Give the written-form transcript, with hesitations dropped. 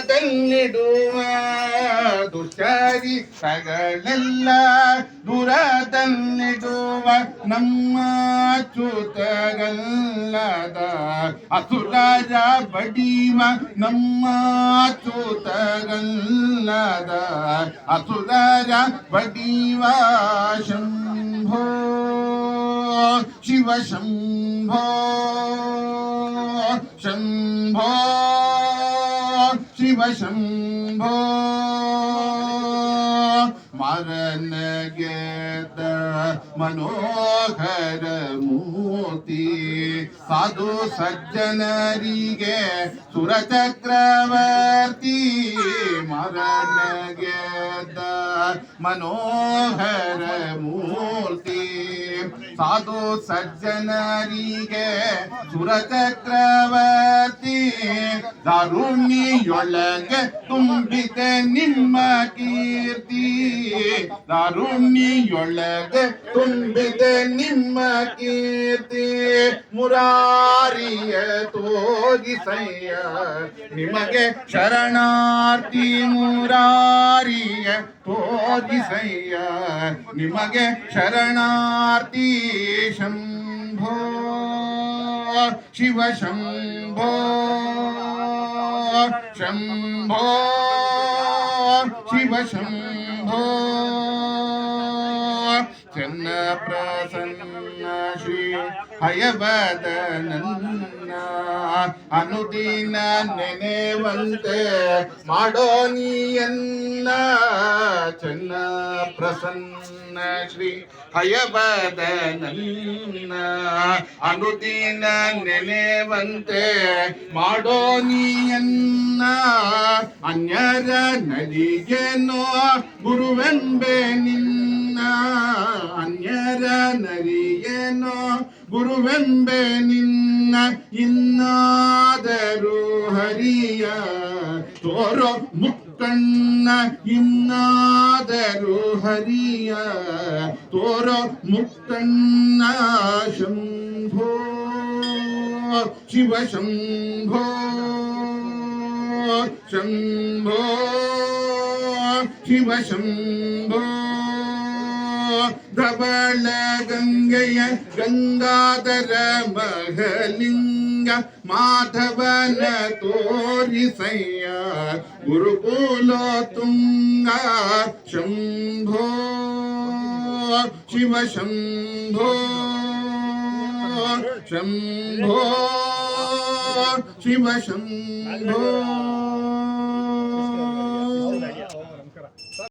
ತನ್ನಿಡುವ ದುಶ್ಚರಿತಗಳೆಲ್ಲ ದೂರ ತನ್ನಿಡುವ ನಮ್ಮ ಚೂತಗಲ್ಲದ ಅಸುರರ ಬಡಿವ ನಮ್ಮ ಚೂತಗಲ್ಲದ ಅಸುರರ ಬಡಿವ ಶಂಭೋ ಶಿವ ಶಂಭೋ ಶಂಭೋ ಶಿವ ಶಂಭೋ ಮರನಗೆದ ಮನೋಹರ ಮೂರ್ತಿ ಸಾಧು ಸಜ್ಜನರಿಗೆ ಸುರಚಕ್ರವರ್ತಿ ಮರನಗೆದ ಮನೋಹರ ಮೂರ್ತಿ ಸಾಧು ಸಜ್ಜನರಿಗೆ ಸುರಚಕ್ರವರ್ತಿ ದಾರುಣ್ಯೊಳಗೆ ತುಂಬಿದೆ ನಿಮ್ಮ ಕೀರ್ತಿ ದಾರುಣ್ಯೊಳಗೆ ತುಂಬಿದೆ ನಿಮ್ಮ ಕೀರ್ತಿ ಮುರಾರಿಯ ತೋರಿಸಯ್ಯ ನಿಮಗೆ ಶರಣಾರ್ಥಿ ಮುರಾರಿಯ ತೋರಿಸಯ್ಯ ನಿಮಗೆ ಶರಣಾರ್ಥಿ ಶಂಭೋ ಶಿವ ಶಂಭೋ ಶಂಭೋ ಶಿವ ಶಂಭೋ ಚನ್ನ ಪ್ರಸನ್ನ ಶ್ರೀ ಹಯವದನನ್ನ ಅನುದಿನ ನೆನೆವಂತೆ ಮಾಡೋ ನೀಯನ್ನ ಚನ್ನ ಪ್ರಸನ್ನ ಶ್ರೀ ಹಯವದನನ್ನ ಅನುದಿನ ನೆನೆವಂತೆ ಮಾಡೋ ನೀಯನ್ನ ಅನ್ಯರ ನರಿಗೆನೋ ಗುರುವೆಂಬೆ ನಿನ್ನ ಅನ್ಯರ ನರಿಗೆನೋ ಗುರುವೆಂಬೆ ನಿನ್ನ ಇನ್ನಾದರೂ ಹರಿಯ ತೋರೋ ಮುಕ್ಕಣ್ಣ ಇನ್ನಾದರೂ ಹರಿಯ ತೋರೋ ಮುಕ್ಕಣ್ಣ ಶಂಭೋ ಶಿವ ಶಂಭೋ ಶಂಭೋ ಶಿವ ಶಂಭೋ ಧವಳ ಗಂಗೆಯ ಗಂಗಾಧರ ಮಹಲಿಂಗ ಮಾಧವನ ತೋರಿಸಯ್ಯ ಗುರುಕುಲ ತುಂಗ ಶಂಭೋ ಶಿವ ಶಂಭೋ ಶಂಭೋ ಶಿವ ಶಂಭೋ